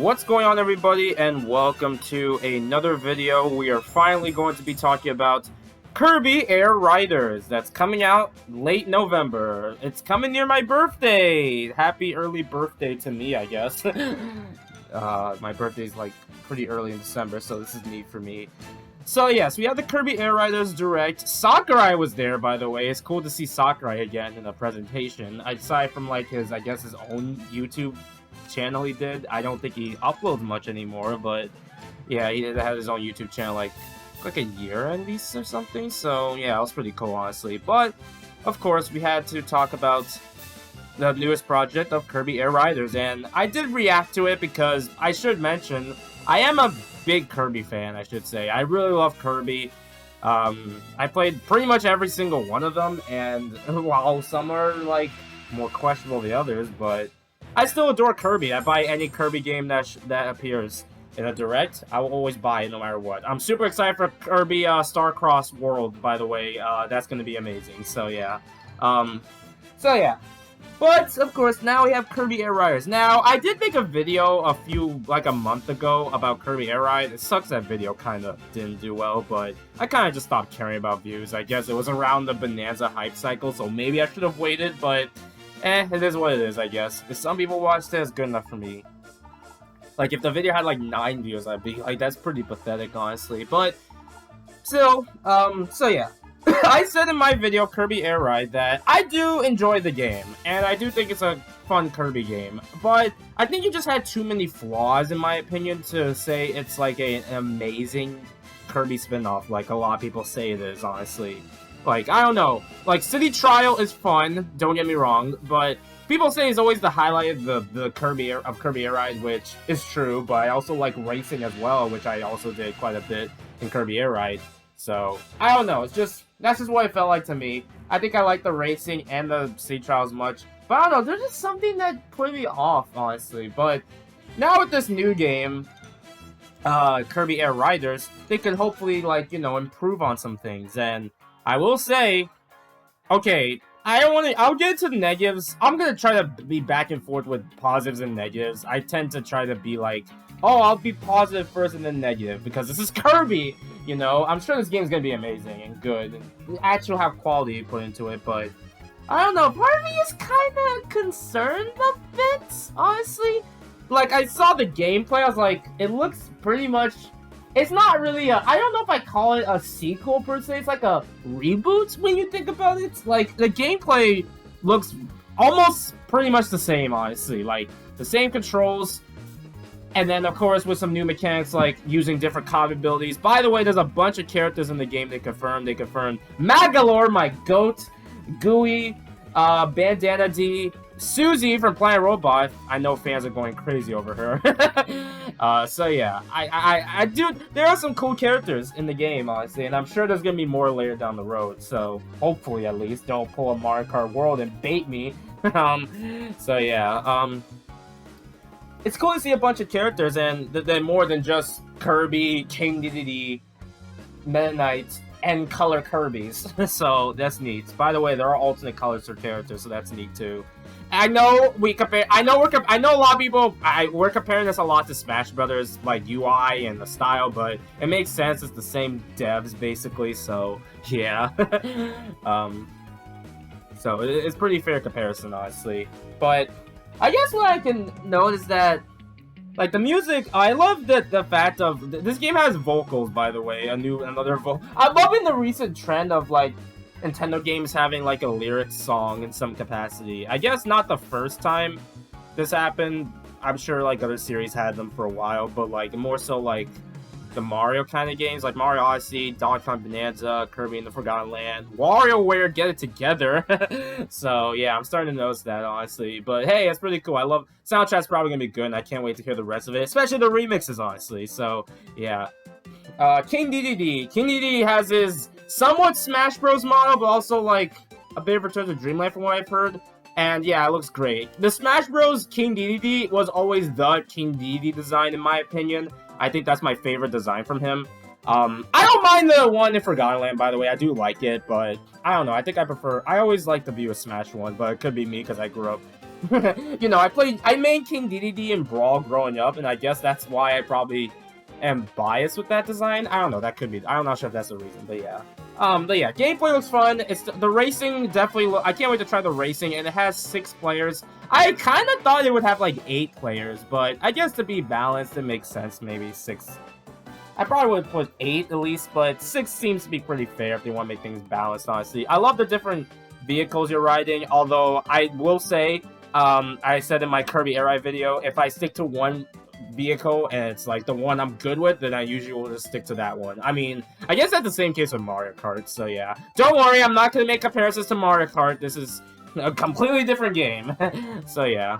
What's going on, everybody, and welcome to another video. We are finally going to be talking about Kirby Air Riders. That's coming out late November. It's coming near my birthday. Happy early birthday to me, I guess. My birthday's like pretty early in December, so this is neat for me. So yes, we have the Kirby Air Riders Direct. Sakurai was there, by the way. It's cool to see Sakurai again in a presentation. Aside from like his own YouTube channel he did. I don't think he uploads much anymore, but yeah, he had his own YouTube channel like a year at least or something. So yeah, it was pretty cool, honestly. But of course, we had to talk about the newest project of Kirby Air Riders, and I did react to it because I should mention I am a big Kirby fan, I should say. I really love Kirby. I played pretty much every single one of them, and while some are like more questionable than others, but I still adore Kirby. I buy any Kirby game that appears in a Direct. I will always buy it no matter what. I'm super excited for Kirby Starcross World, by the way. That's going to be amazing. So yeah. But, of course, now we have Kirby Air Riders. Now, I did make a video a month ago about Kirby Air Ride. It sucks that video kind of didn't do well, but I kind of just stopped caring about views. I guess it was around the Bonanza hype cycle, so maybe I should have waited, but it is what it is, I guess. If some people watched it, it's good enough for me. Like, if the video had, like, 9 views, I'd be like, that's pretty pathetic, honestly. But, still, so yeah. I said in my video, Kirby Air Ride, that I do enjoy the game, and I do think it's a fun Kirby game, but I think it just had too many flaws, in my opinion, to say it's, like, an amazing Kirby spin-off, like a lot of people say it is, honestly. Like, I don't know. Like, City Trial is fun, don't get me wrong, but people say it's always the highlight of the Kirby Air Ride, which is true, but I also like racing as well, which I also did quite a bit in Kirby Air Ride. So, I don't know, that's just what it felt like to me. I think I like the racing and the City Trials much, but I don't know, there's just something that put me off, honestly. But now with this new game, Kirby Air Riders, they could hopefully, like, improve on some things, and I will say, okay, I'll get to the negatives. I'm gonna try to be back and forth with positives and negatives. I tend to try to be like, oh, I'll be positive first and then negative, because this is Kirby, I'm sure this game's gonna be amazing and good, and actually have quality put into it, but I don't know, part of me is kinda concerned a bit, honestly. Like, I saw the gameplay, I was like, it looks pretty much, it's not really I don't know if I call it a sequel per se, it's like a reboot when you think about it. Like, the gameplay looks almost pretty much the same, honestly, like, the same controls, and then, of course, with some new mechanics, like using different combat abilities. By the way, there's a bunch of characters in the game they confirmed. They confirmed Magalore, my goat, Gooey, Bandana D, Susie from Planet Robot. I know fans are going crazy over her. So yeah, I do. There are some cool characters in the game, honestly, and I'm sure there's gonna be more later down the road. So hopefully, at least, don't pull a Mario Kart World and bait me. So yeah, it's cool to see a bunch of characters, and they're more than just Kirby, King Dedede, Meta Knight, and color Kirby's. So that's neat. By the way, there are alternate colors for characters, so that's neat too. I know we compare. I know a lot of people. We're comparing this a lot to Smash Brothers, like UI and the style, but it makes sense. It's the same devs basically. So yeah. So it's pretty fair comparison, honestly, but I guess what I can note is that, like, the music, I love the fact of, this game has vocals, by the way, another vocal. I'm loving the recent trend of, like, Nintendo games having, like, a lyric song in some capacity. I guess not the first time this happened. I'm sure, like, other series had them for a while, but, like, more so, like, the Mario kind of games, like Mario Odyssey, Donkey Kong Bonanza, Kirby in the Forgotten Land, WarioWare, get it together. So yeah, I'm starting to notice that, honestly. But hey, it's pretty cool. I love soundtrack's probably gonna be good, and I can't wait to hear the rest of it, especially the remixes, honestly. So yeah, King Dedede has his somewhat Smash Bros model, but also like a bit of Return to Dreamland from what I've heard. And yeah, it looks great. The Smash Bros. King Dedede was always the King Dedede design, in my opinion. I think that's my favorite design from him. I don't mind the one in Forgotten Land, by the way. I do like it, but I don't know. I think I always like the View of Smash one, but it could be me because I grew up You know, I main King DDD in Brawl growing up, and I guess that's why I probably am biased with that design. I don't know, that could be, I'm not sure if that's the reason, but yeah. But yeah, gameplay looks fun. It's the racing definitely. I can't wait to try the racing, and it has 6 players. I kind of thought it would have like 8 players, but I guess to be balanced, it makes sense. Maybe 6. I probably would put 8 at least, but 6 seems to be pretty fair if they want to make things balanced. Honestly, I love the different vehicles you're riding. Although I will say, I said in my Kirby Air Ride video, if I stick to one vehicle and it's like the one I'm good with, then I usually will just stick to that one. I mean, I guess that's the same case with Mario Kart, so yeah. Don't worry, I'm not going to make comparisons to Mario Kart. This is a completely different game. So yeah.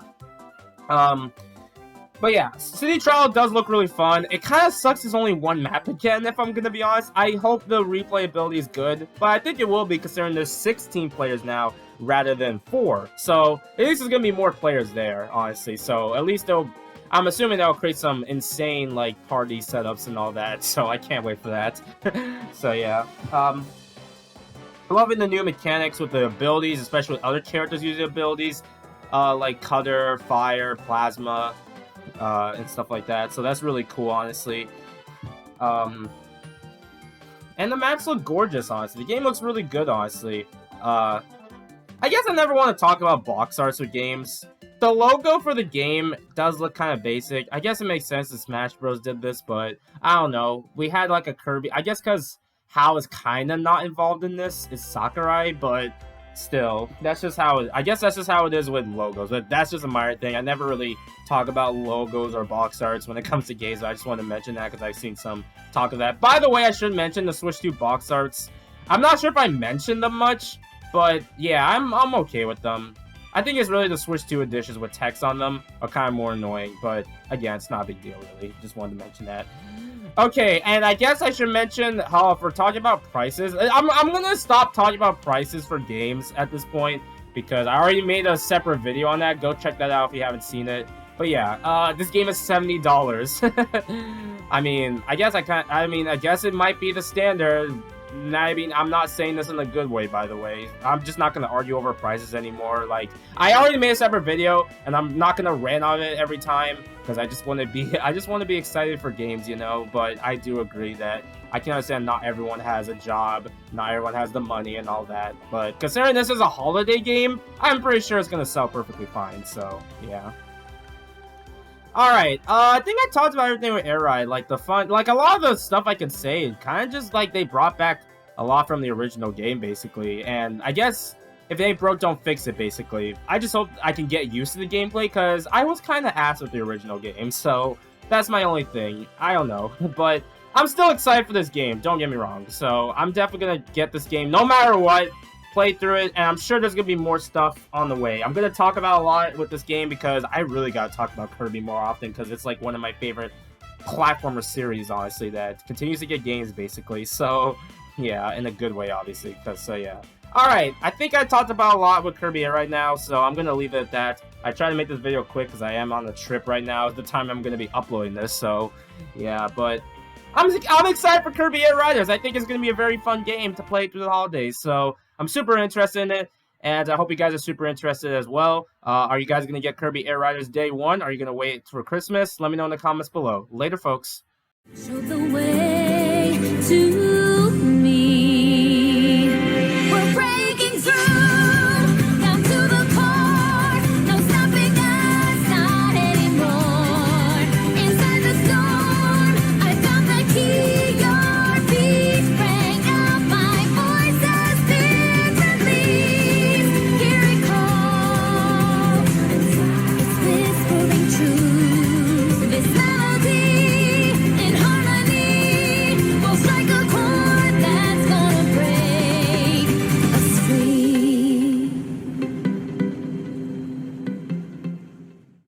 But yeah, City Trial does look really fun. It kind of sucks there's only one map again, if I'm going to be honest. I hope the replayability is good, but I think it will be considering there's 16 players now rather than 4. So at least there's going to be more players there, honestly. So at least I'm assuming that'll create some insane, like, party setups and all that, so I can't wait for that. So, yeah. Loving the new mechanics with the abilities, especially with other characters using abilities, like Cutter, Fire, Plasma, and stuff like that. So that's really cool, honestly. And the maps look gorgeous, honestly. The game looks really good, honestly. I guess I never want to talk about box arts with games. The logo for the game does look kind of basic. I guess it makes sense that Smash Bros. Did this, but I don't know. We had like a Kirby. I guess because Hal is kind of not involved in this is Sakurai, but still, that's just how I guess that's just how it is with logos. But that's just a minor thing. I never really talk about logos or box arts when it comes to games. So I just want to mention that because I've seen some talk of that. By the way, I should mention the Switch 2 box arts. I'm not sure if I mentioned them much, but yeah, I'm okay with them. I think it's really the Switch 2 editions with text on them are kind of more annoying, but again, it's not a big deal, really. Just wanted to mention that. Okay, and I guess I should mention how if we're talking about prices, I'm going to stop talking about prices for games at this point because I already made a separate video on that. Go check that out if you haven't seen it. But yeah, this game is $70. I mean, I guess it might be the standard. I mean, I'm not saying this in a good way, by the way. I'm just not going to argue over prices anymore. Like, I already made a separate video, and I'm not going to rant on it every time, because I just want to be excited for games, you know? But I do agree that I can understand not everyone has a job, not everyone has the money and all that. But considering this is a holiday game, I'm pretty sure it's going to sell perfectly fine, so, yeah. Alright, I think I talked about everything with Air Ride, like the fun, like a lot of the stuff I can say, kind of just like they brought back a lot from the original game, basically, and I guess if they broke, don't fix it, basically. I just hope I can get used to the gameplay, because I was kind of ass with the original game, so that's my only thing. I don't know, but I'm still excited for this game, don't get me wrong, so I'm definitely gonna get this game no matter what. Play through it, and I'm sure there's gonna be more stuff on the way. I'm gonna talk about a lot with this game because I really gotta talk about Kirby more often because it's like one of my favorite platformer series, honestly, that continues to get games, basically. So, yeah, in a good way, obviously, because, yeah. Alright, I think I talked about a lot with Kirby Air right now, so I'm gonna leave it at that. I try to make this video quick because I am on a trip right now at the time I'm gonna be uploading this, so, yeah, but I'm excited for Kirby Air Riders. I think it's gonna be a very fun game to play through the holidays, so I'm super interested in it, and I hope you guys are super interested as well. Are you guys going to get Kirby Air Riders Day 1? Are you going to wait for Christmas? Let me know in the comments below. Later, folks. Show the way to